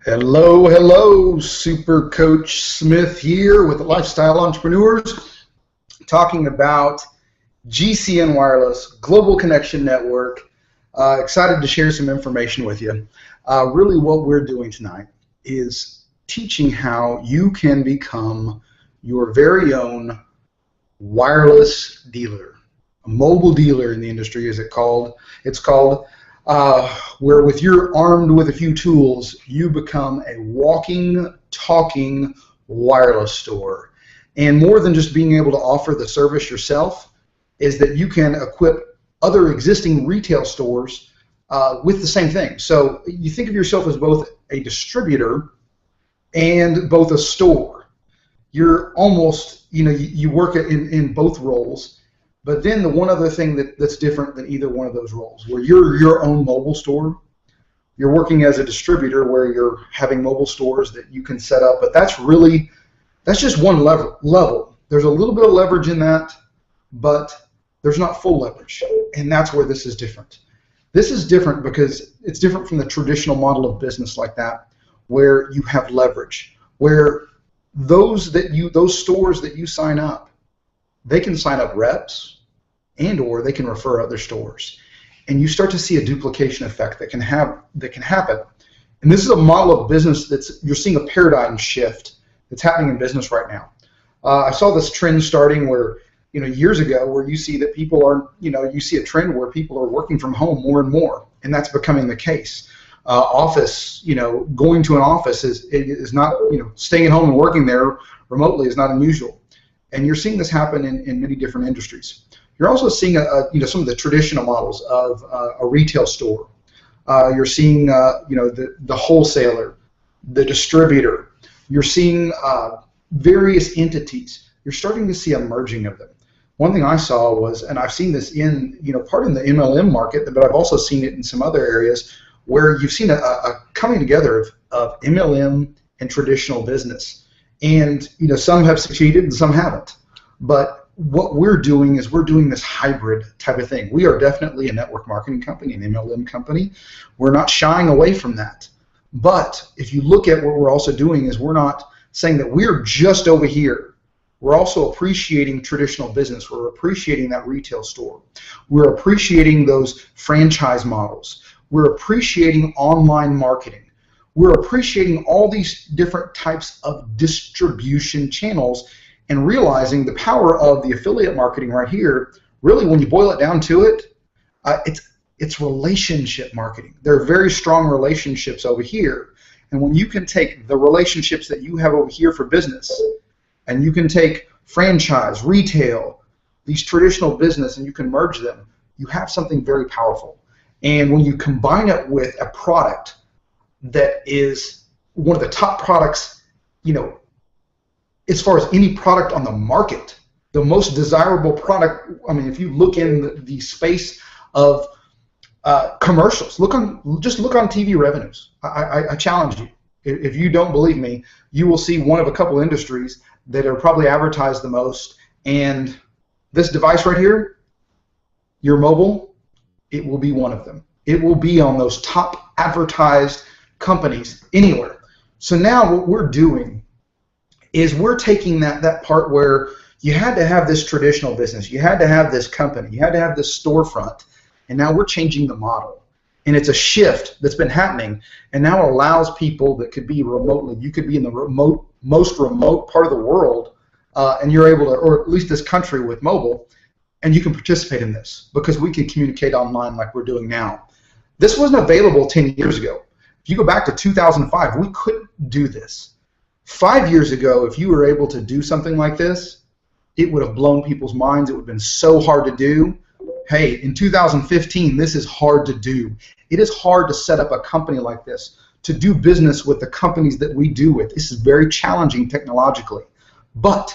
Hello, hello, Super Coach Smith here with the Lifestyle Entrepreneurs, talking about GCN Wireless, Global Connection Network. Excited to share some information with you. Really what we're doing tonight is teaching how you can become your very own wireless dealer, a mobile dealer in the industry, is it called? It's called. Where with you're armed with a few tools, you become a walking, talking wireless store. And more than just being able to offer the service yourself, is that you can equip other existing retail stores with the same thing. So you think of yourself as both a distributor and both a store. You're almost, you work in both roles. But then the one other thing that's different than either one of those roles, where you're your own mobile store, you're working as a distributor where you're having mobile stores that you can set up, but that's just one level. There's a little bit of leverage in that, but there's not full leverage, and that's where this is different. This is different because it's different from the traditional model of business like that, where you have leverage, where those stores that you sign up, they can sign up reps and or they can refer other stores. And you start to see a duplication effect that can happen. And this is a model of business you're seeing a paradigm shift that's happening in business right now. I saw this trend starting where, years ago, where you see that people are, you see a trend where people are working from home more and more, and that's becoming the case. Going to an office is not, staying at home and working there remotely is not unusual. And you're seeing this happen in many different industries. You're also seeing some of the traditional models of a retail store. You're seeing the wholesaler, the distributor. You're seeing various entities. You're starting to see a merging of them. One thing I saw was, and I've seen this in part in the MLM market, but I've also seen it in some other areas where you've seen a coming together of MLM and traditional business. And some have succeeded and some haven't. But what we're doing is we're doing this hybrid type of thing. We are definitely a network marketing company, an MLM company. We're not shying away from that. But if you look at what we're also doing is we're not saying that we're just over here. We're also appreciating traditional business. We're appreciating that retail store. We're appreciating those franchise models. We're appreciating online marketing. We're appreciating all these different types of distribution channels and realizing the power of the affiliate marketing right here. Really, when you boil it down to it, it's relationship marketing. There are very strong relationships over here. And when you can take the relationships that you have over here for business, and you can take franchise, retail, these traditional business, and you can merge them, you have something very powerful. And when you combine it with a product that is one of the top products, as far as any product on the market, the most desirable product. I mean, if you look in the space of commercials, just look on TV revenues. I challenge you. If you don't believe me, you will see one of a couple industries that are probably advertised the most. And this device right here, your mobile, it will be one of them. It will be on those top advertised companies anywhere. So now what we're doing is we're taking that part where you had to have this traditional business, you had to have this company, you had to have this storefront, and now we're changing the model. And it's a shift that's been happening, and now it allows people that could be remotely, you could be in the most remote part of the world, and you're able to, or at least this country with mobile, and you can participate in this because we can communicate online like we're doing now. This wasn't available 10 years ago. If you go back to 2005, we couldn't do this. 5 years ago, if you were able to do something like this, it would have blown people's minds. It would have been so hard to do. Hey, in 2015, this is hard to do. It is hard to set up a company like this, to do business with the companies that we do with. This is very challenging technologically. But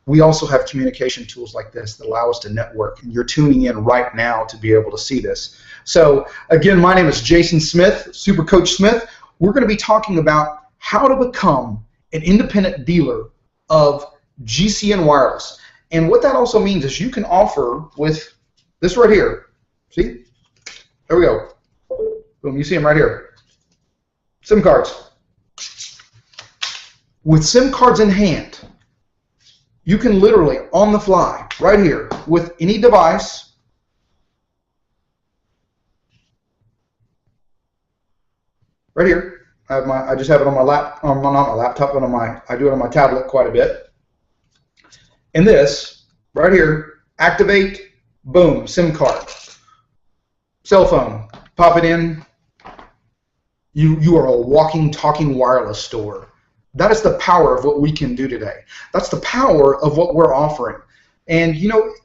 we also have communication tools like this that allow us to network, and you're tuning in right now to be able to see this. So again, my name is Jason Smith, Super Coach Smith. We're going to be talking about how to become an independent dealer of GCN Wireless. And what that also means is you can offer with this right here. See? There we go. Boom, you see them right here. SIM cards. With SIM cards in hand, you can literally, on the fly, right here, with any device, right here, I just have it on my not my laptop, but I do it on my tablet quite a bit. And this, right here, activate, boom, SIM card, cell phone, pop it in. You are a walking, talking wireless store. That is the power of what we can do today. That's the power of what we're offering. And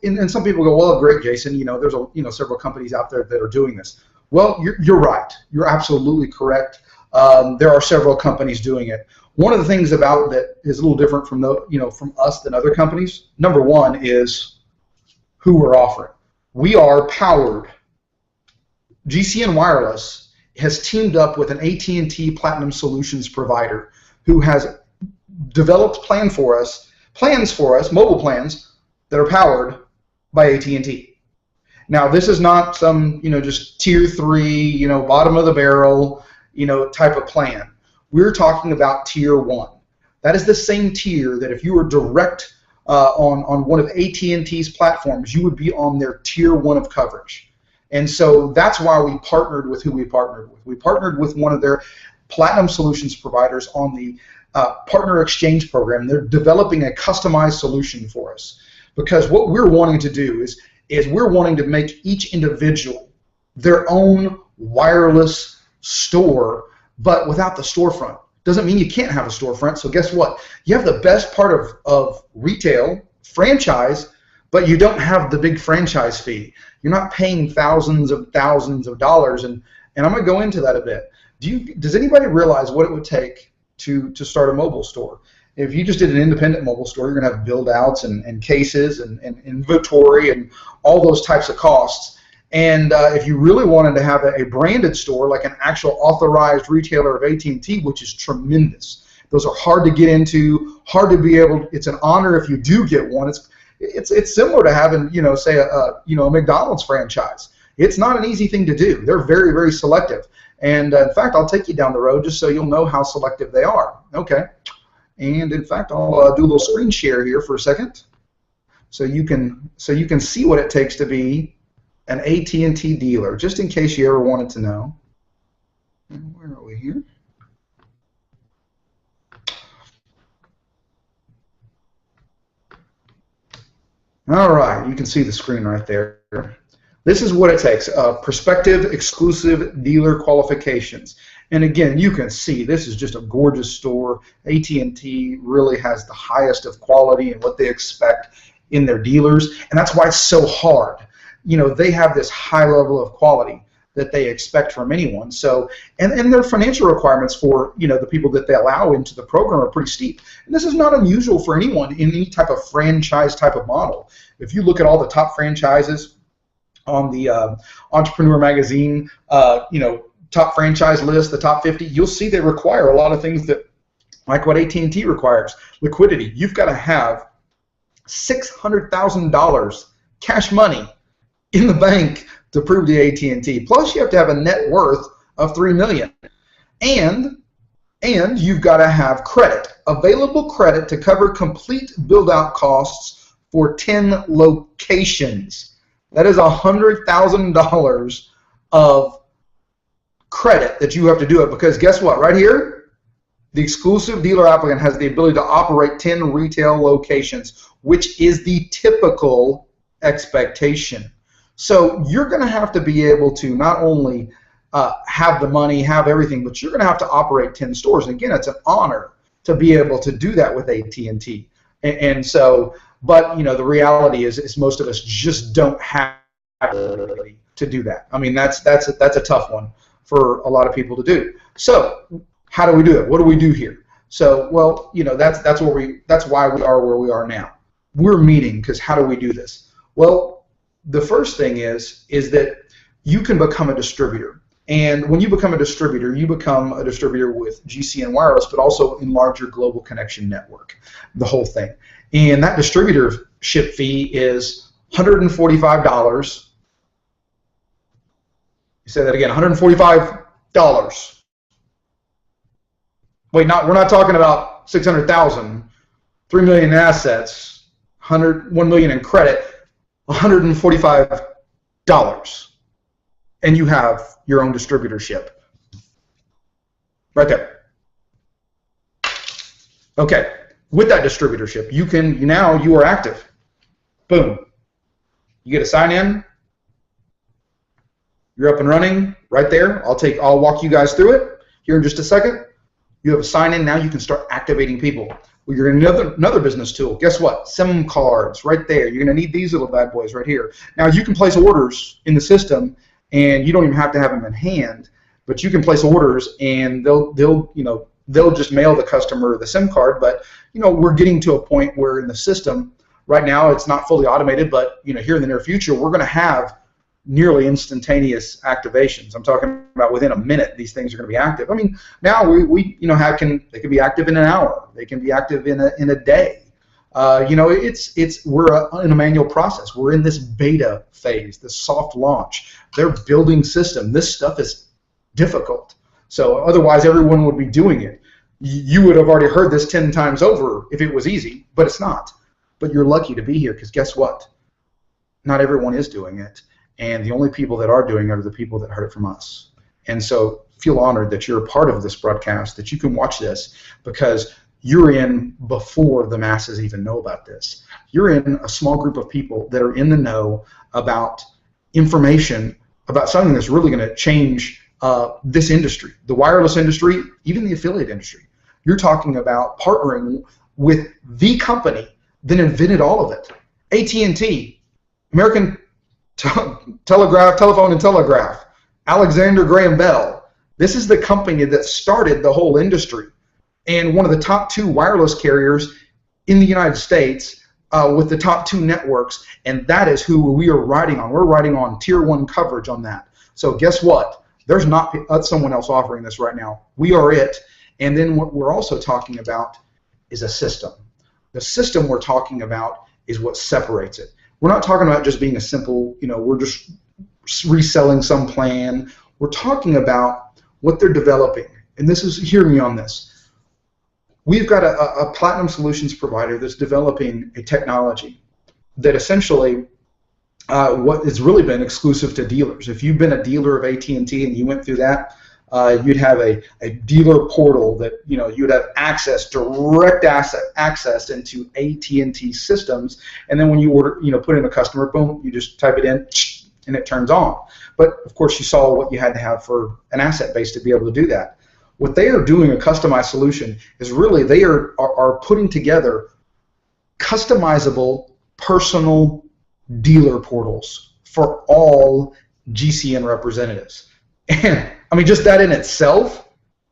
and some people go, well, great, Jason. There's several companies out there that are doing this. Well, you're right. You're absolutely correct. There are several companies doing it. One of the things about that is a little different from from us than other companies. Number one is who we're offering. We are powered. GCN Wireless has teamed up with an AT&T Platinum Solutions provider who has developed plans for us, mobile plans that are powered by AT&T. Now, this is not some, just tier 3, bottom of the barrel, type of plan. We're talking about tier 1. That is the same tier that if you were direct on one of AT&T's platforms, you would be on their tier 1 of coverage. And so that's why we partnered with who we partnered with. We partnered with one of their Platinum Solutions providers on the Partner Exchange program. They're developing a customized solution for us, because what we're wanting to do is we're wanting to make each individual their own wireless store, but without the storefront. Doesn't mean you can't have a storefront. So guess what? You have the best part of retail, franchise, but you don't have the big franchise fee. You're not paying thousands of dollars, and I'm going to go into that a bit. Does anybody realize what it would take to start a mobile store? If you just did an independent mobile store, you're going to have build outs and cases and inventory and all those types of costs. And if you really wanted to have a branded store, like an actual authorized retailer of AT&T, which is tremendous. Those are hard to get into, hard to be able. It's an honor if you do get one. It's similar to having, say a McDonald's franchise. It's not an easy thing to do. They're very, very selective. And in fact, I'll take you down the road just so you'll know how selective they are. Okay. And in fact, I'll do a little screen share here for a second, so you can see what it takes to be an AT&T dealer, just in case you ever wanted to know. And where are we here? All right, you can see the screen right there. This is what it takes, prospective exclusive dealer qualifications. And again, you can see this is just a gorgeous store. AT&T really has the highest of quality and what they expect in their dealers, and that's why it's so hard. They have this high level of quality that they expect from anyone. So, and their financial requirements for the people that they allow into the program are pretty steep. And this is not unusual for anyone in any type of franchise type of model. If you look at all the top franchises on the Entrepreneur Magazine, top franchise list, the top 50, you'll see they require a lot of things that, like what AT&T requires. Liquidity. You've got to have $600,000 cash money in the bank to prove to AT&T. Plus, you have to have a net worth of $3 million, and you've got to have credit, available credit to cover complete build-out costs for 10 locations. That is $100,000 of credit that you have to do it, because guess what? Right here, the exclusive dealer applicant has the ability to operate 10 retail locations, which is the typical expectation. So you're going to have to be able to not only have the money, have everything, but you're going to have to operate 10 stores. And again, it's an honor to be able to do that with AT&T. And so, but the reality is most of us just don't have the ability to do that. I mean, that's a tough one for a lot of people to do. So how do we do it? What do we do here? So, well, that's why we are where we are now. We're meeting because how do we do this? Well, the first thing is that you can become a distributor. And when you become a distributor with GCN Wireless, but also enlarge your global connection network, the whole thing. And that distributorship fee is $145. You say that again, $145. Wait, we're not talking about $600,000, $3 million in assets, $1 million in credit, $145, and you have your own distributorship. Right there. Okay, with that distributorship, now you are active. Boom. You get a sign in. You're up and running right there. I'll walk you guys through it here in just a second. You have a sign in, now you can start activating people. Well, you're in another business tool. Guess what? SIM cards right there. You're going to need these little bad boys right here. Now you can place orders in the system, and you don't even have to have them in hand, but you can place orders, and they'll just mail the customer the SIM card. But we're getting to a point where in the system right now it's not fully automated, but here in the near future we're going to have nearly instantaneous activations. I'm talking about within a minute these things are going to be active. I mean, now they can be active in an hour. They can be active in a day. We're in a manual process. We're in this beta phase, this soft launch. They're building system. This stuff is difficult. So otherwise everyone would be doing it. You would have already heard this 10 times over if it was easy, but it's not. But you're lucky to be here, because guess what? Not everyone is doing it. And the only people that are doing it are the people that heard it from us. And so feel honored that you're a part of this broadcast, that you can watch this, because you're in before the masses even know about this. You're in a small group of people that are in the know about information about something that's really going to change this industry, the wireless industry, even the affiliate industry. You're talking about partnering with the company that invented all of it. AT&T, American Telephone and Telegraph, Alexander Graham Bell. This is the company that started the whole industry, and one of the top 2 wireless carriers in the United States with the top 2 networks, and that is who we are riding on. We're riding on tier 1 coverage on that. So guess what? There's not someone else offering this right now. We are it. And then what we're also talking about is a system. The system we're talking about is what separates it. We're not talking about just being a simple, we're just reselling some plan. We're talking about what they're developing. And hear me on this. We've got a platinum solutions provider that's developing a technology that essentially what has really been exclusive to dealers. If you've been a dealer of AT&T and you went through that, you'd have a dealer portal that you'd have direct access into AT&T systems, and then when you order, put in a customer, boom, you just type it in and it turns on. But of course you saw what you had to have for an asset base to be able to do that. What they are doing, a customized solution, is really they are putting together customizable personal dealer portals for all GCN representatives. And I mean, just that in itself,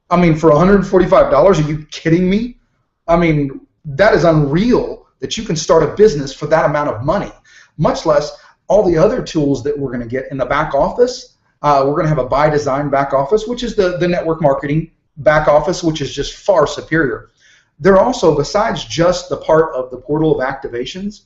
I mean, for $145, are you kidding me? I mean, that is unreal that you can start a business for that amount of money, much less all the other tools that we're going to get in the back office. We're going to have a by design back office, which is the network marketing back office, which is just far superior. They're also, besides just the part of the portal of activations,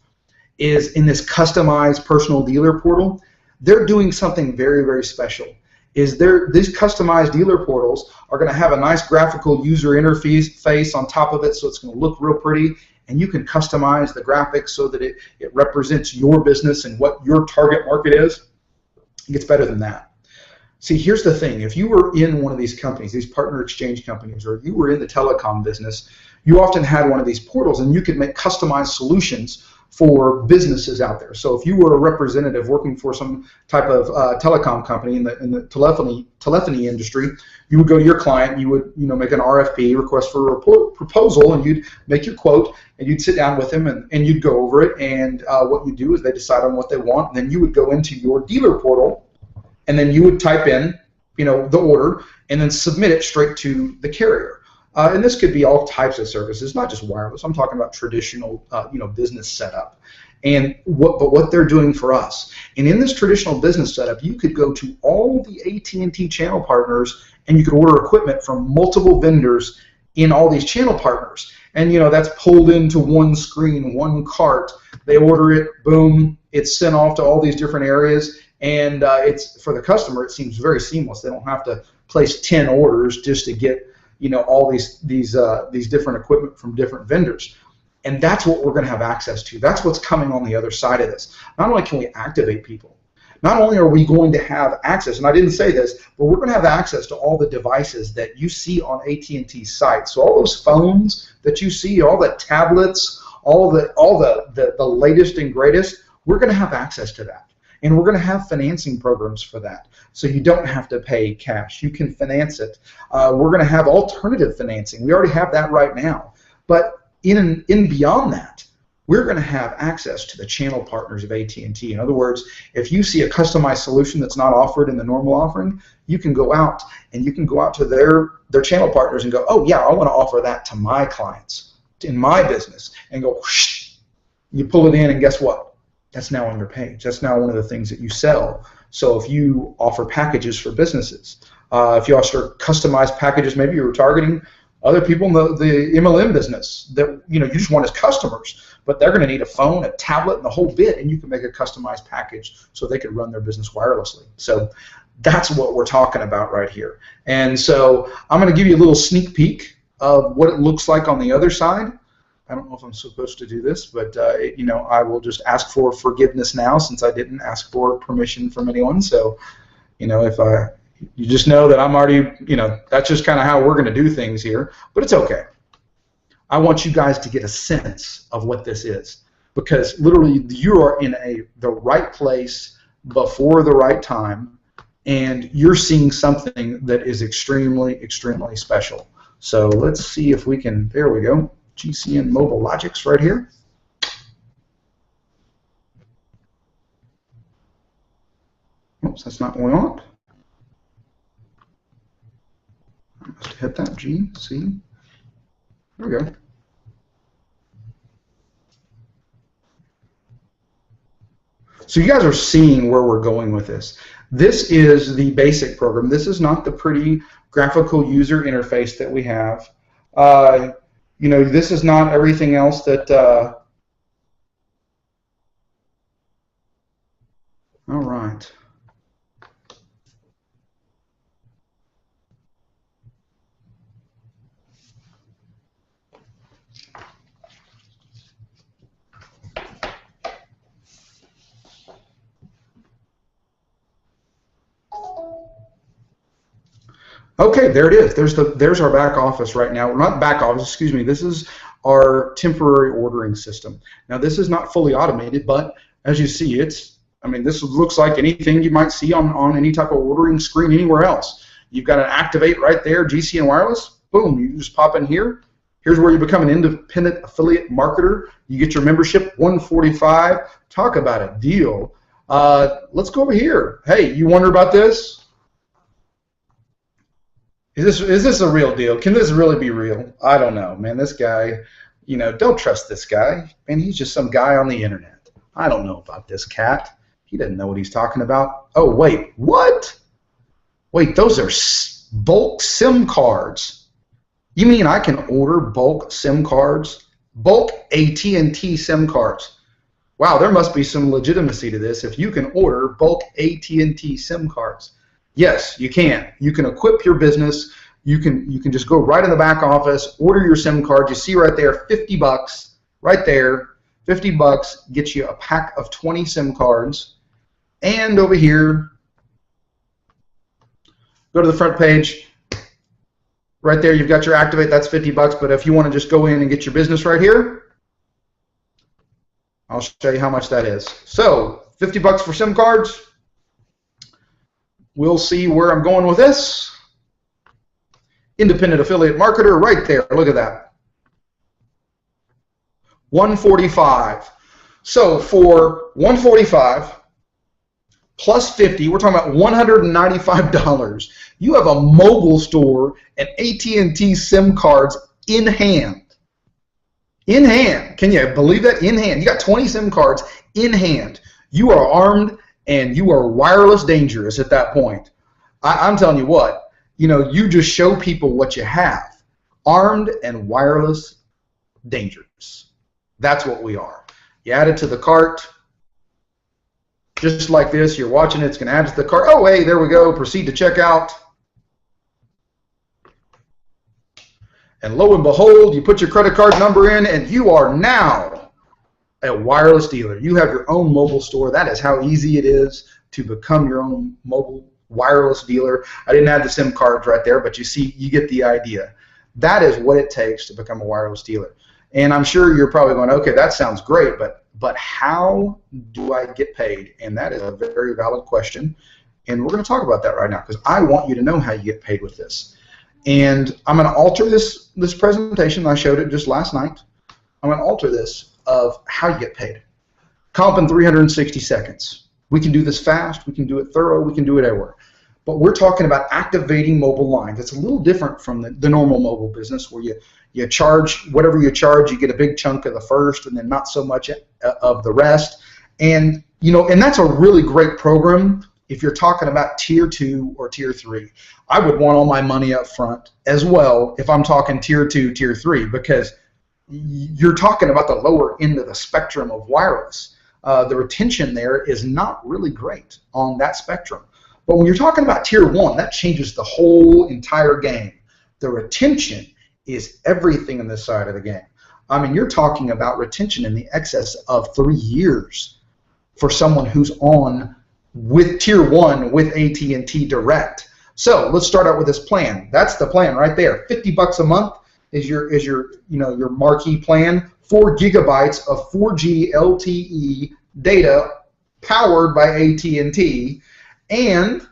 is in this customized personal dealer portal, they're doing something very, very special. These customized dealer portals are going to have a nice graphical user interface on top of it, so it's going to look real pretty, and you can customize the graphics so that it represents your business and what your target market is. It gets better than that. See, here's the thing. If you were in one of these companies, these partner exchange companies, or you were in the telecom business, you often had one of these portals, and you could make customized solutions for businesses out there. So if you were a representative working for some type of telecom company in the telephony industry, you would go to your client, you would make an RFP, request for a proposal, and you'd make your quote, and you'd sit down with them and you'd go over it, and what you do is they decide on what they want, and then you would go into your dealer portal, and then you would type in the order and then submit it straight to the carrier. And this could be all types of services, not just wireless. I'm talking about traditional, business setup, and what they're doing for us. And in this traditional business setup, you could go to all the AT&T channel partners, and you could order equipment from multiple vendors in all these channel partners. And that's pulled into one screen, one cart. They order it, boom, it's sent off to all these different areas, and it's for the customer. It seems very seamless. They don't have to place 10 orders just to get all these different equipment from different vendors. And that's what we're going to have access to. That's what's coming on the other side of this. Not only can we activate people, not only are we going to have access, and I didn't say this, but we're going to have access to all the devices that you see on AT&T's site. So all those phones that you see, all the tablets, all the latest and greatest, we're going to have access to that. And we're going to have financing programs for that. So you don't have to pay cash. You can finance it. We're going to have alternative financing. We already have that right now. But in beyond that, we're going to have access to the channel partners of AT&T. In other words, if you see a customized solution that's not offered in the normal offering, you can go out to their channel partners and go, oh yeah, I want to offer that to my clients in my business, and go whoosh, you pull it in, and guess what? That's now on your page. That's now one of the things that you sell. So if you offer packages for businesses, if you offer customized packages, maybe you're targeting other people in the MLM business that you just want as customers, but they're going to need a phone, a tablet, and the whole bit, and you can make a customized package so they can run their business wirelessly. So that's what we're talking about right here. And so I'm going to give you a little sneak peek of what it looks like on the other side. I don't know if I'm supposed to do this, but I will just ask for forgiveness now, since I didn't ask for permission from anyone. So, if you just know that I'm already, that's just kind of how we're going to do things here. But it's okay. I want you guys to get a sense of what this is, because literally you are in the right place before the right time, and you're seeing something that is extremely, extremely special. So let's see if we can. There we go. GCN Mobile Logics right here. Oops, that's not what we want. I must have hit that G, C. There we go. So you guys are seeing where we're going with this. This is the basic program. This is not the pretty graphical user interface that we have. This is not everything else that. All right. Okay, there it is. There's our back office right now. Not back office, excuse me. This is our temporary ordering system. Now, this is not fully automated, but as you see, this looks like anything you might see on any type of ordering screen anywhere else. You've got an activate right there, GCNWireless. Boom, you just pop in here. Here's where you become an independent affiliate marketer. You get your membership, $145. Talk about a deal. Let's go over here. Hey, you wonder about this? Is this a real deal? Can this really be real? I don't know, man. This guy, don't trust this guy. Man, he's just some guy on the internet. I don't know about this cat. He doesn't know what he's talking about. Oh, wait, what? Wait, those are bulk SIM cards. You mean I can order bulk SIM cards? Bulk AT&T SIM cards. Wow, there must be some legitimacy to this if you can order bulk AT&T SIM cards. Yes, you can. You can equip your business. You can just go right in the back office, order your SIM card. You see right there, $50 right there. $50 gets you a pack of 20 SIM cards. And over here, go to the front page. Right there, you've got your activate. That's $50. But if you want to just go in and get your business right here, I'll show you how much that is. So, $50 for SIM cards. We'll see where I'm going with this. Independent affiliate marketer right there. Look at that. $145. So for $145 plus $50, we're talking about $195. You have a mobile store and AT&T SIM cards in hand. In hand. Can you believe that? In hand. You got 20 SIM cards in hand. You are armed and you are wireless dangerous at that point. I'm telling you what, you just show people what you have. Armed and wireless dangerous. That's what we are. You add it to the cart, just like this. You're watching it, it's going to add to the cart. Oh, hey, there we go. Proceed to checkout. And lo and behold, you put your credit card number in, and you are now a wireless dealer. You have your own mobile store. That is how easy it is to become your own mobile wireless dealer. I didn't add the SIM cards right there, but you see, you get the idea. That is what it takes to become a wireless dealer. And I'm sure you're probably going, okay, that sounds great, but how do I get paid? And that is a very valid question. And we're going to talk about that right now because I want you to know how you get paid with this. And I'm going to alter this presentation. I showed it just last night. I'm going to alter this of how you get paid. Comp in 360 seconds. We can do this fast. We can do it thorough. We can do it everywhere. But we're talking about activating mobile lines. It's a little different from the normal mobile business where you charge whatever you charge, you get a big chunk of the first and then not so much of the rest. And and that's a really great program if you're talking about tier 2 or tier 3. I would want all my money up front as well if I'm talking tier 2, tier 3, because you're talking about the lower end of the spectrum of wireless. The retention there is not really great on that spectrum. But when you're talking about tier 1, that changes the whole entire game. The retention is everything in this side of the game. I mean, you're talking about retention in the excess of 3 years for someone who's on with tier 1 with AT&T Direct. So let's start out with this plan. That's the plan right there. $50 a month is your marquee plan. 4 gigabytes of 4G LTE data powered by AT&T, and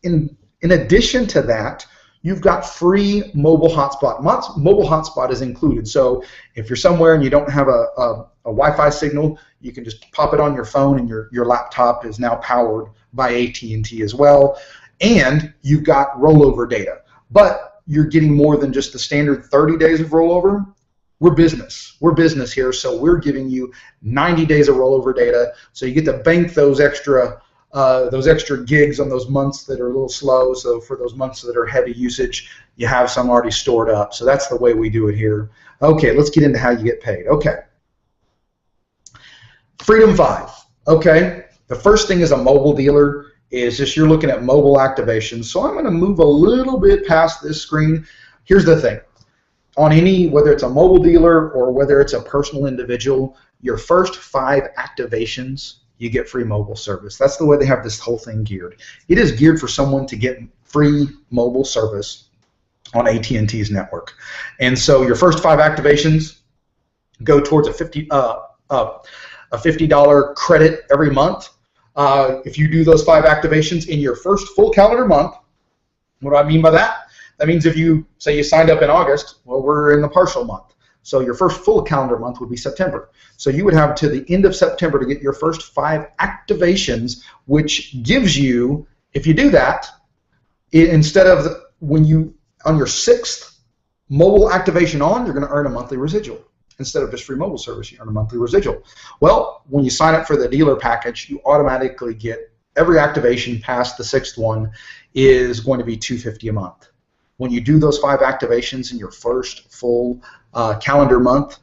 in addition to that, you've got free mobile hotspot. Mobile hotspot is included. So if you're somewhere and you don't have a Wi-Fi signal, you can just pop it on your phone, and your laptop is now powered by AT&T as well. And you've got rollover data. But you're getting more than just the standard 30 days of rollover. We're business. We're business here, so we're giving you 90 days of rollover data. So you get to bank those extra gigs on those months that are a little slow. So for those months that are heavy usage, you have some already stored up. So that's the way we do it here. Okay, let's get into how you get paid. Okay. Freedom 5. Okay. The first thing as a mobile dealer is just you're looking at mobile activations. So I'm going to move a little bit past this screen. Here's the thing. On whether it's a mobile dealer or whether it's a personal individual, your first 5 activations, you get free mobile service. That's the way they have this whole thing geared. It is geared for someone to get free mobile service on AT&T's network. And so your first 5 activations go towards a $50 credit every month. If you do those 5 activations in your first full calendar month, what do I mean by that? That means if you say you signed up in August, well, we're in the partial month. So your first full calendar month would be September. So you would have to the end of September to get your first 5 activations, which gives you, if you do that, instead of when you, on your 6th mobile activation on, you're going to earn a monthly residual. Instead of just free mobile service, you earn a monthly residual. Well, when you sign up for the dealer package, you automatically get every activation past the 6th one is going to be $250 a month. When you do those 5 activations in your first full calendar month,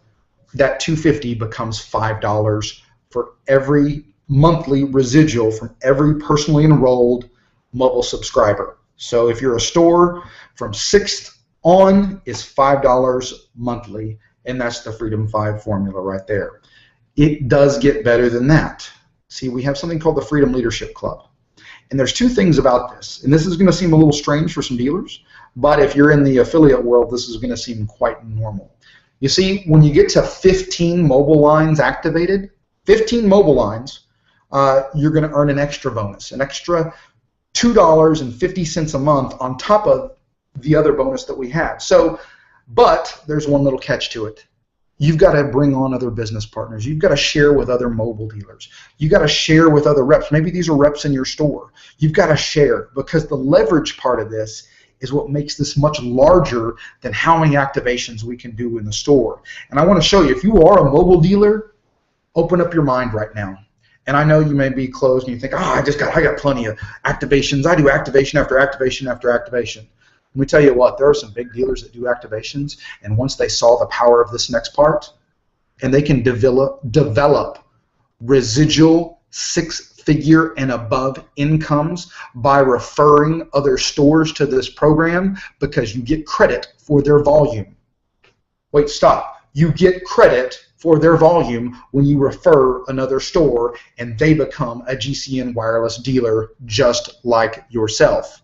that $250 becomes $5 for every monthly residual from every personally enrolled mobile subscriber. So if you're a store, from 6th on is $5 monthly, and that's the Freedom 5 formula right there. It does get better than that. See, we have something called the Freedom Leadership Club. And there's 2 things about this, and this is going to seem a little strange for some dealers, but if you're in the affiliate world, this is going to seem quite normal. You see, when you get to 15 mobile lines activated, 15 mobile lines, you're going to earn an extra bonus, an extra $2.50 a month on top of the other bonus that we have. So, but there's one little catch to it. You've got to bring on other business partners. You've got to share with other mobile dealers. You've got to share with other reps. Maybe these are reps in your store. You've got to share, because the leverage part of this is what makes this much larger than how many activations we can do in the store. And I want to show you, if you are a mobile dealer, open up your mind right now. And I know you may be closed and you think, I got plenty of activations. I do activation after activation after activation. Let me tell you what, there are some big dealers that do activations, and once they saw the power of this next part, and they can develop residual 6-figure and above incomes by referring other stores to this program, because you get credit for their volume. Wait, stop. You get credit for their volume when you refer another store and they become a GCN wireless dealer just like yourself.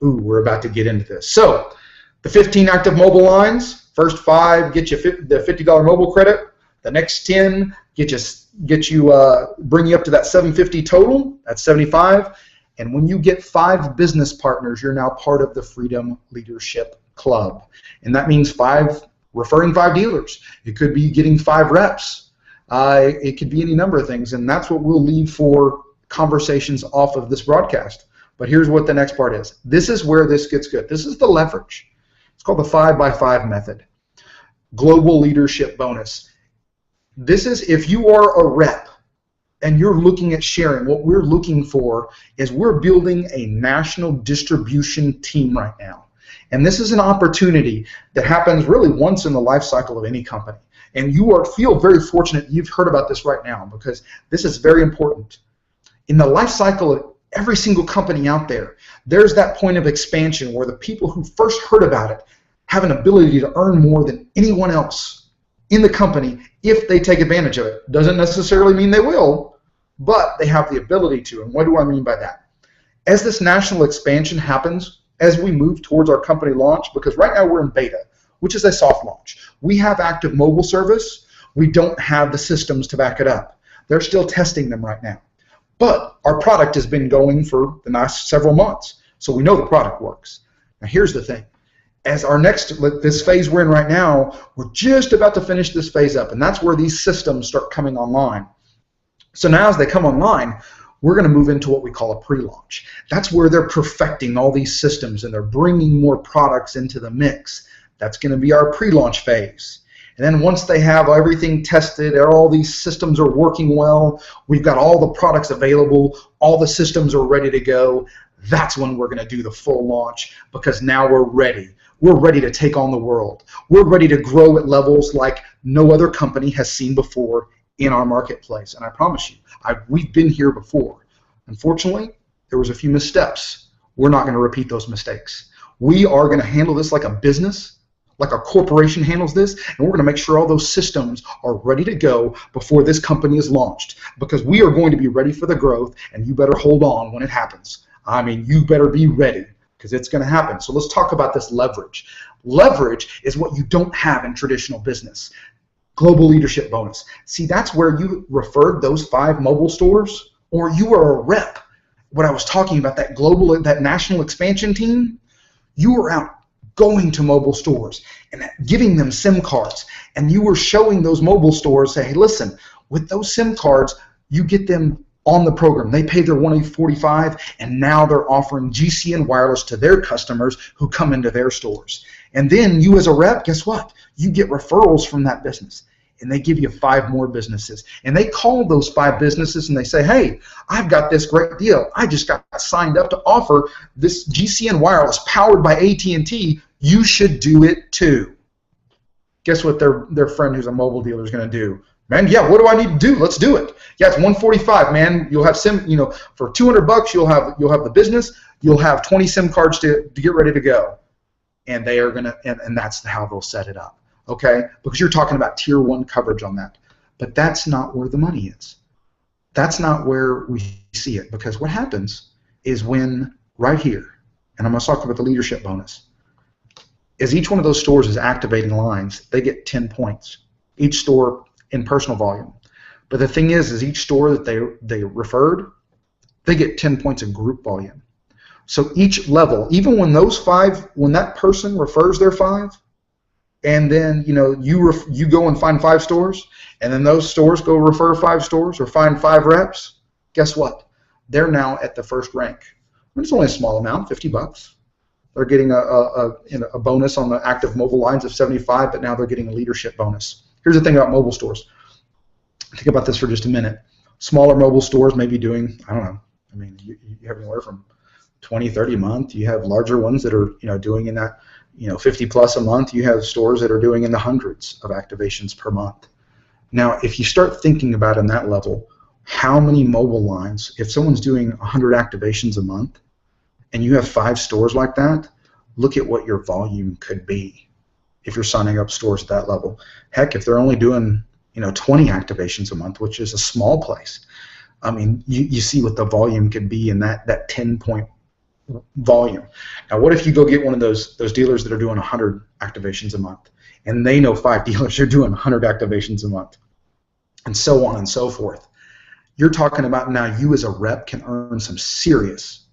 Ooh, we're about to get into this. So the 15 active mobile lines, first 5 get you the $50 mobile credit. The next 10 bring you up to that $750 total. That's $75. And when you get 5 business partners, you're now part of the Freedom Leadership Club. And that means referring 5 dealers. It could be getting 5 reps. It could be any number of things. And that's what we'll leave for conversations off of this broadcast. But here's what the next part is. This is where this gets good. This is the leverage. It's called the 5x5 method. Global leadership bonus. This is if you are a rep and you're looking at sharing, what we're looking for is we're building a national distribution team right now. And this is an opportunity that happens really once in the life cycle of any company. And you feel very fortunate you've heard about this right now, because this is very important. In the life cycle of every single company out there, there's that point of expansion where the people who first heard about it have an ability to earn more than anyone else in the company if they take advantage of it. Doesn't necessarily mean they will, but they have the ability to. And what do I mean by that? As this national expansion happens, as we move towards our company launch, because right now we're in beta, which is a soft launch. We have active mobile service. We don't have the systems to back it up. They're still testing them right now. But our product has been going for the last several months, so we know the product works. Now here's the thing. As this phase we're in right now, we're just about to finish this phase up, and that's where these systems start coming online. So now as they come online, we're going to move into what we call a pre-launch. That's where they're perfecting all these systems and they're bringing more products into the mix. That's going to be our pre-launch phase. And then once they have everything tested, all these systems are working well, we've got all the products available, all the systems are ready to go, that's when we're going to do the full launch, because now we're ready. We're ready to take on the world. We're ready to grow at levels like no other company has seen before in our marketplace. And I promise you, we've been here before. Unfortunately, there was a few missteps. We're not going to repeat those mistakes. We are going to handle this like a business, like a corporation handles this, and we're going to make sure all those systems are ready to go before this company is launched, because we are going to be ready for the growth, and you better hold on when it happens. I mean, you better be ready, because it's going to happen. So let's talk about this leverage. Leverage is what you don't have in traditional business. Global leadership bonus. See, that's where you referred those 5 mobile stores, or you are a rep. What I was talking about, that national expansion team, you were out going to mobile stores and giving them SIM cards, and you were showing those mobile stores, say, hey, listen, with those SIM cards, you get them on the program. They pay their $145, and now they're offering GCN Wireless to their customers who come into their stores. And then you as a rep, guess what? You get referrals from that business, and they give you 5 more businesses. And they call those 5 businesses and they say, hey, I've got this great deal. I just got signed up to offer this GCN Wireless powered by AT&T. You should do it too. Guess what their friend who's a mobile dealer is going to do? Man, yeah, what do I need to do? Let's do it. Yeah, it's $145, man. You'll have SIM, for $200, you'll have the business. You'll have 20 SIM cards to get ready to go. And they are gonna, and that's how they'll set it up, okay? Because you're talking about tier 1 coverage on that, but that's not where the money is. That's not where we see it, because what happens is when right here, and I'm gonna talk about the leadership bonus, is each one of those stores is activating lines. They get 10 points. Each store in personal volume, but the thing is each store that they referred, they get 10 points in group volume. So each level, even when when that person refers their 5, and then you go and find 5 stores, and then those stores go refer 5 stores or find 5 reps, guess what? They're now at the first rank. And it's only a small amount, $50. They're getting a bonus on the active mobile lines of 75, but now they're getting a leadership bonus. Here's the thing about mobile stores. Think about this for just a minute. Smaller mobile stores may be doing, I don't know, I mean, you have anywhere from 20, 30 a month. You have larger ones that are doing in that 50 plus a month. You have stores that are doing in the hundreds of activations per month. Now, if you start thinking about in that level, how many mobile lines, if someone's doing 100 activations a month and you have 5 stores like that, look at what your volume could be. if you're signing up stores at that level. Heck, if they're only doing 20 activations a month, which is a small place, I mean, you see what the volume can be in that 10-point volume. Now, what if you go get one of those dealers that are doing 100 activations a month, and they know 5 dealers are doing 100 activations a month, and so on and so forth? You're talking about now you as a rep can earn some serious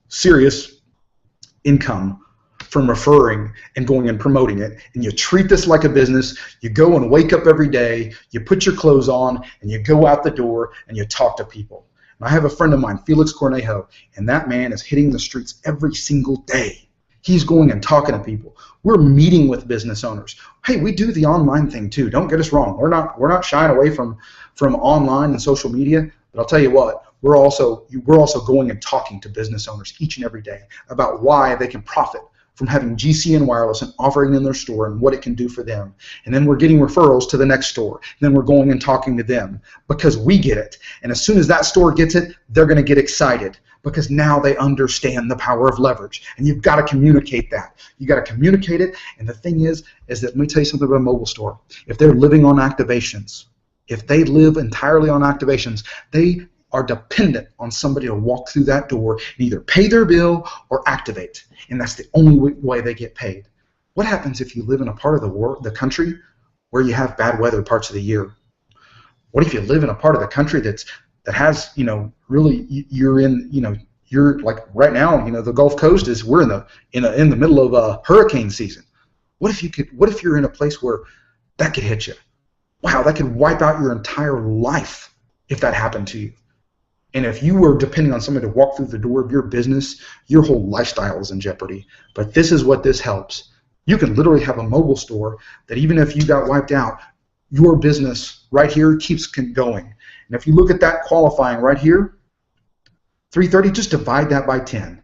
income from referring and going and promoting it. And you treat this like a business. You go and wake up every day, you put your clothes on, and you go out the door and you talk to people. And I have a friend of mine, Felix Cornejo, and that man is hitting the streets every single day. He's going and talking to people. We're meeting with business owners. Hey, we do the online thing too. Don't get us wrong. We're not shying away from online and social media. But I'll tell you what, we're also going and talking to business owners each and every day about why they can profit from having GCNWireless and offering in their store and what it can do for them. And then we're getting referrals to the next store. And then we're going and talking to them because we get it. And as soon as that store gets it, they're going to get excited because now they understand the power of leverage. And you've got to communicate that. You've got to communicate it. And the thing is that, let me tell you something about a mobile store. If they're living on activations, if they live entirely on activations, they are dependent on somebody to walk through that door and either pay their bill or activate. And that's the only way they get paid. What happens if you live in a part of the country where you have bad weather parts of the year? What if you live in a part of the country that has, really you're like right now, the Gulf Coast we're in the middle of a hurricane season. What if you're in a place where that could hit you? Wow, that could wipe out your entire life if that happened to you. And if you were depending on somebody to walk through the door of your business, your whole lifestyle is in jeopardy. But this is what this helps. You can literally have a mobile store that even if you got wiped out, your business right here keeps going. And if you look at that qualifying right here, 330, just divide that by 10.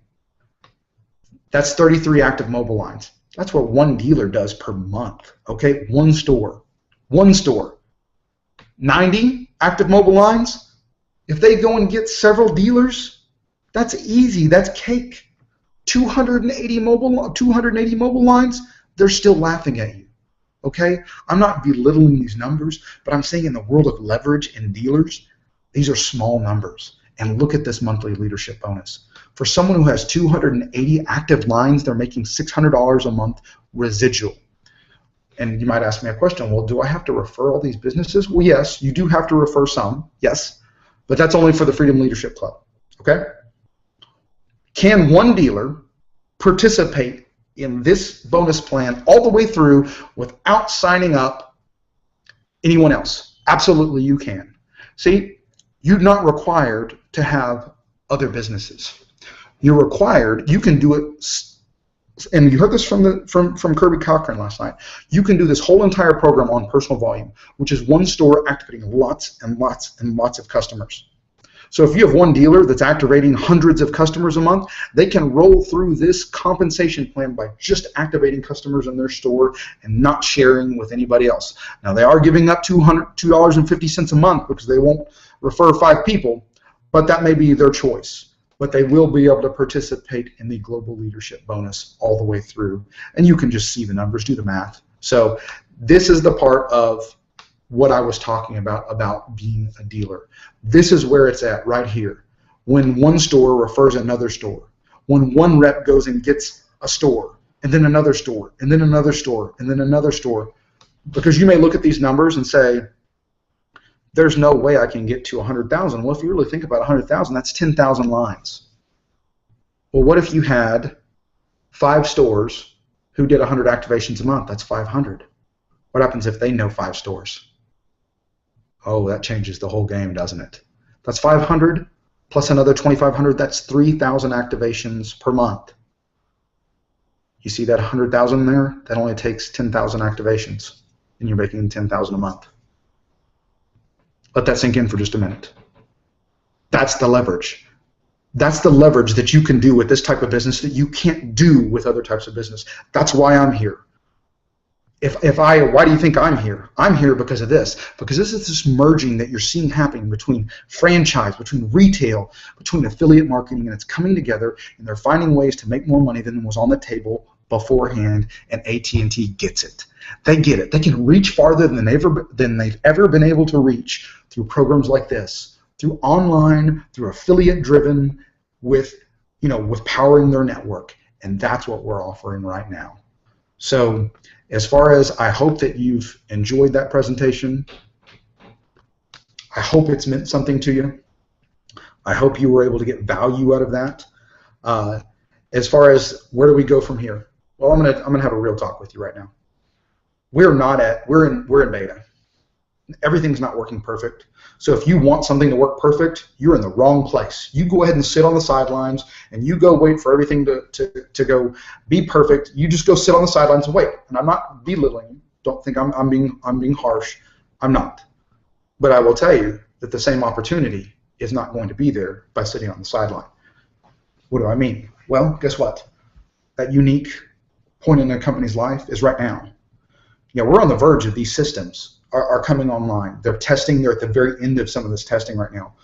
That's 33 active mobile lines. That's what one dealer does per month, okay? One store. 90 active mobile lines. If they go and get several dealers, that's easy. That's cake. 280 mobile lines, they're still laughing at you. Okay? I'm not belittling these numbers, but I'm saying in the world of leverage and dealers, these are small numbers. And look at this monthly leadership bonus. For someone who has 280 active lines, they're making $600 a month residual. And you might ask me a question, well, do I have to refer all these businesses? Well, yes, you do have to refer some, yes. But that's only for the Freedom Leadership Club, okay? Can one dealer participate in this bonus plan all the way through without signing up anyone else? Absolutely you can. See, you're not required to have other businesses. You're required, you can do it, and you heard this from Kirby Cochran last night, you can do this whole entire program on personal volume, which is one store activating lots and lots and lots of customers. So if you have one dealer that's activating hundreds of customers a month, they can roll through this compensation plan by just activating customers in their store and not sharing with anybody else. Now they are giving up $2.50 a month because they won't refer 5 people, but that may be their choice. But they will be able to participate in the global leadership bonus all the way through. And you can just see the numbers, do the math. So this is the part of what I was talking about being a dealer. This is where it's at right here. When one store refers another store. When one rep goes and gets a store, and then another store, and then another store, and then another store. Because you may look at these numbers and say, there's no way I can get to 100,000. Well, if you really think about 100,000, that's 10,000 lines. Well, what if you had 5 stores who did 100 activations a month? That's 500. What happens if they know 5 stores? Oh, that changes the whole game, doesn't it? That's 500 plus another 2,500. That's 3,000 activations per month. You see that 100,000 there? That only takes 10,000 activations, and you're making 10,000 a month. Let that sink in for just a minute. That's the leverage. That's the leverage that you can do with this type of business that you can't do with other types of business. That's why I'm here. Why do you think I'm here? I'm here because of this. Because this is this merging that you're seeing happening between franchise, between retail, between affiliate marketing, and it's coming together, and they're finding ways to make more money than was on the table beforehand, and AT&T gets it. They get it. They can reach farther than they've ever been able to reach through programs like this, through online, through affiliate-driven, with powering their network, and that's what we're offering right now. So, as far as I hope that you've enjoyed that presentation, I hope it's meant something to you. I hope you were able to get value out of that. As far as where do we go from here? Well, I'm gonna have a real talk with you right now. We're in beta. Everything's not working perfect. So if you want something to work perfect, you're in the wrong place. You go ahead and sit on the sidelines, and you go wait for everything to go be perfect. You just go sit on the sidelines and wait. And I'm not belittling you. Don't think I'm being harsh. I'm not. But I will tell you that the same opportunity is not going to be there by sitting on the sideline. What do I mean? Well, guess what? That unique point in a company's life is right now. We're on the verge of these systems are coming online. They're testing. They're at the very end of some of this testing right now.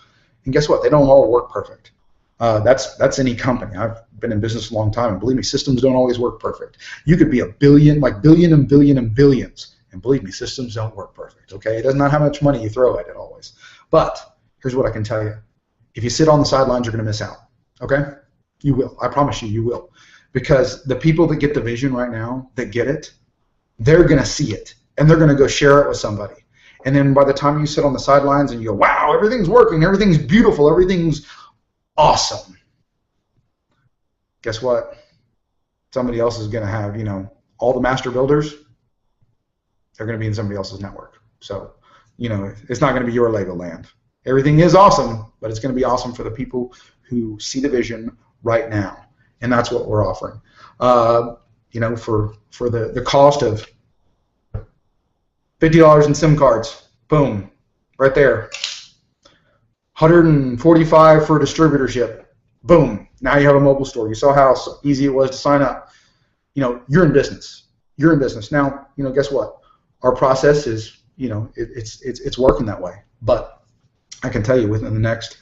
And guess what? They don't all work perfect. That's any company. I've been in business a long time, and believe me, systems don't always work perfect. You could be a billion and billions, and believe me, systems don't work perfect. Okay, it doesn't matter how much money you throw at it always. But here's what I can tell you: if you sit on the sidelines, you're going to miss out. Okay, you will. I promise you, you will, because the people that get the vision right now, that get it, they're going to see it. And they're going to go share it with somebody. And then by the time you sit on the sidelines and you go, wow, everything's working, everything's beautiful, everything's awesome. Guess what? Somebody else is going to have, all the master builders, they're going to be in somebody else's network. So, it's not going to be your Legoland. Everything is awesome, but it's going to be awesome for the people who see the vision right now. And that's what we're offering. For the cost of $50 in SIM cards, boom, right there. $145 for distributorship, boom. Now you have a mobile store. You saw how easy it was to sign up. You're in business. You're in business now. Guess what? Our process is, it's working that way. But I can tell you, within the next,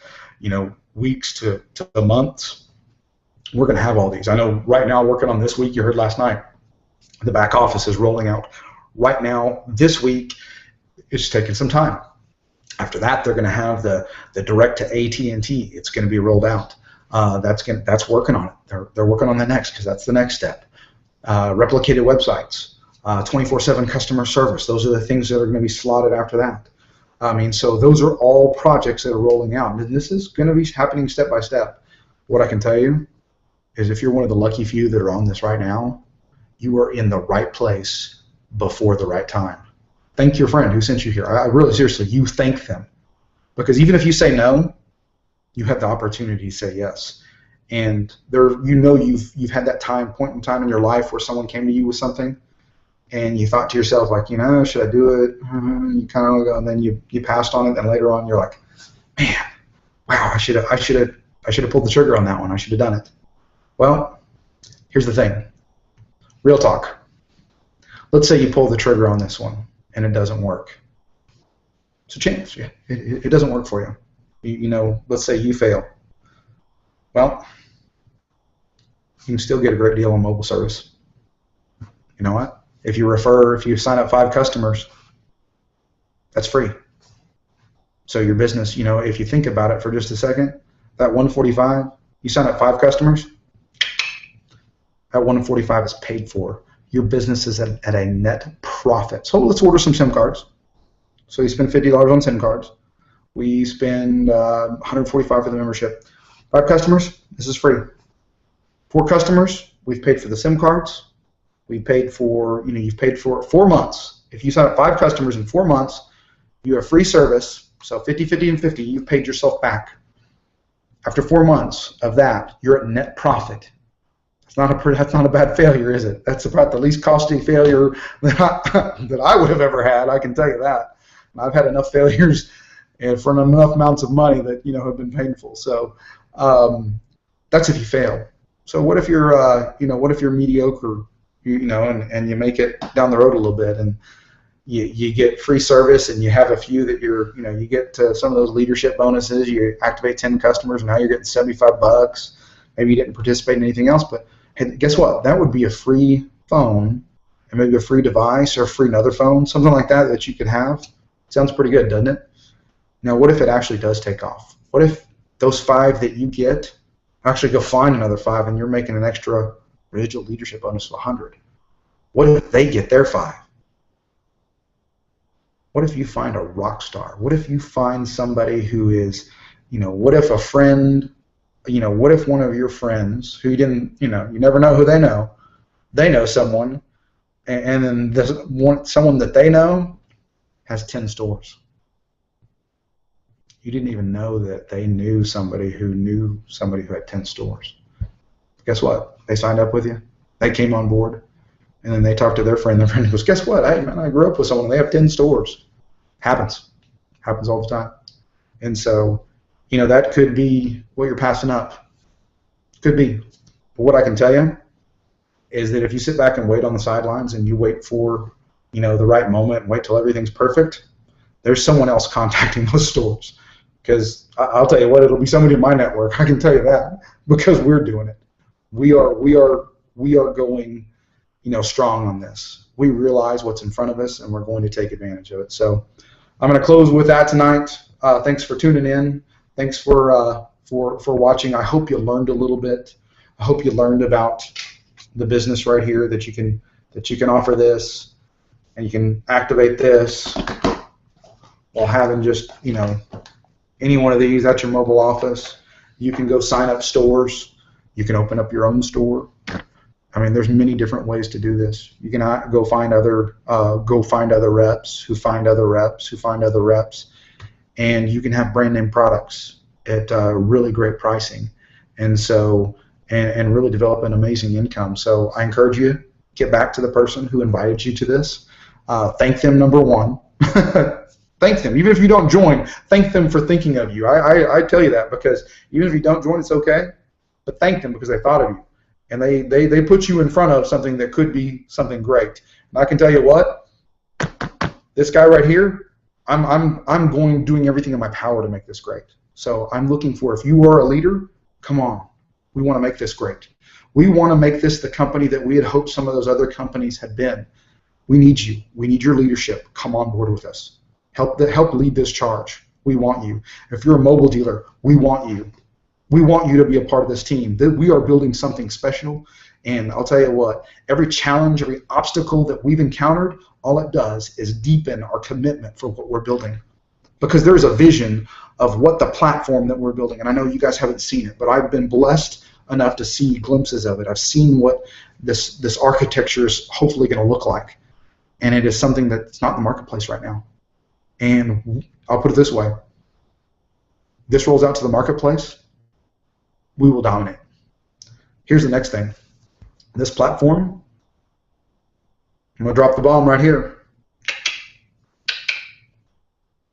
weeks to months, we're going to have all these. I know right now, working on this week. You heard last night, the back office is rolling out. Right now, this week, it's taking some time. After that, they're going to have the direct to AT&T. It's going to be rolled out. That's working on it. They're working on the next, because that's the next step. Replicated websites, 24/7 customer service. Those are the things that are going to be slotted after that. So those are all projects that are rolling out, and this is going to be happening step by step. What I can tell you is, if you're one of the lucky few that are on this right now, you are in the right place before the right time. Thank your friend who sent you here. I really, seriously, you thank them. Because even if you say no, you have the opportunity to say yes. And you've had that point in time in your life where someone came to you with something, and you thought to yourself, like, should I do it? You kind of go, and then you passed on it, and later on you're like, man, wow, I should have pulled the trigger on that one. I should have done it. Well, here's the thing. Real talk. Let's say you pull the trigger on this one and it doesn't work. It's a chance. It doesn't work for you. Let's say you fail. Well, you can still get a great deal on mobile service. You know what? If you sign up 5 customers, that's free. So your business, if you think about it for just a second, that 145, you sign up 5 customers, that 145 is paid for. Your business is at a net profit. So let's order some SIM cards. So you spend $50 on SIM cards. We spend $145 for the membership. 5 customers, this is free. 4 customers, we've paid for the SIM cards. We've paid for, you've paid for 4 months. If you sign up 5 customers in 4 months, you have free service. So 50, 50, and 50, you've paid yourself back. After 4 months of that, you're at net profit. That's not a bad failure, is it? That's about the least costly failure that I would have ever had. I can tell you that. I've had enough failures for enough amounts of money that have been painful. So that's if you fail. So what if you're mediocre, and you make it down the road a little bit, and you get free service, and you have a few that you get some of those leadership bonuses. You activate 10 customers, and now you're getting $75. Maybe you didn't participate in anything else, but Hey, guess what? That would be a free phone, and maybe a free device or a free another phone, something like that that you could have. Sounds pretty good, doesn't it? Now, what if it actually does take off? What if those 5 that you get actually go find another 5 and you're making an extra residual leadership bonus of 100? What if they get their 5? What if you find a rock star? What if you find somebody who is, what if a friend, what if one of your friends who you didn't, you never know who they know someone, and then someone that they know has 10 stores. You didn't even know that they knew somebody who had 10 stores. Guess what? They signed up with you. They came on board. And then they talked to their friend. Their friend goes, guess what? I grew up with someone. They have 10 stores. Happens all the time. And so, that could be what you're passing up. Could be. But what I can tell you is that if you sit back and wait on the sidelines and you wait for, the right moment and wait till everything's perfect, there's someone else contacting those stores. Because I'll tell you what, it'll be somebody in my network. I can tell you that, because we're doing it. We are going, strong on this. We realize what's in front of us, and we're going to take advantage of it. So I'm going to close with that tonight. Thanks for tuning in. Thanks for watching. I hope you learned a little bit. I hope you learned about the business right here, that you can offer this, and you can activate this while having just any one of these at your mobile office. You can go sign up stores. You can open up your own store. I mean, there's many different ways to do this. You can go find other reps who find other reps who find other reps, and you can have brand name products at really great pricing, and so and really develop an amazing income. So I encourage you, get back to the person who invited you to this. Thank them, number one. Thank them, even if you don't join. Thank them for thinking of you. I tell you that, because even if you don't join, it's okay. But thank them because they thought of you. And they put you in front of something that could be something great. And I can tell you what, this guy right here, I'm doing everything in my power to make this great. So I'm looking for, if you are a leader, come on. We want to make this great. We want to make this the company that we had hoped some of those other companies had been. We need you. We need your leadership. Come on board with us. Help lead this charge. We want you. If you're a mobile dealer, we want you. We want you to be a part of this team. We are building something special, and I'll tell you what, every challenge, every obstacle that we've encountered, all it does is deepen our commitment for what we're building. Because there's a vision of what the platform that we're building, and I know you guys haven't seen it, but I've been blessed enough to see glimpses of it. I've seen what this architecture is hopefully going to look like, and it is something that's not in the marketplace right now. And I'll put it this way, this rolls out to the marketplace, we will dominate. Here's the next thing. This platform, I'm going to drop the bomb right here.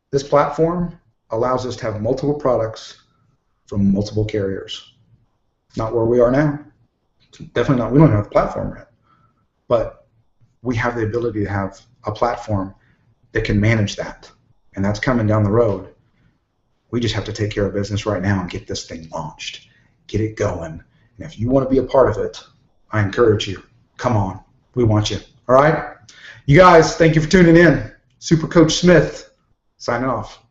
This platform allows us to have multiple products from multiple carriers. Not where we are now. Definitely not. We don't have the platform yet. But we have the ability to have a platform that can manage that. And that's coming down the road. We just have to take care of business right now and get this thing launched. Get it going. And if you want to be a part of it, I encourage you. Come on. We want you. All right? You guys, thank you for tuning in. Super Coach Smith, signing off.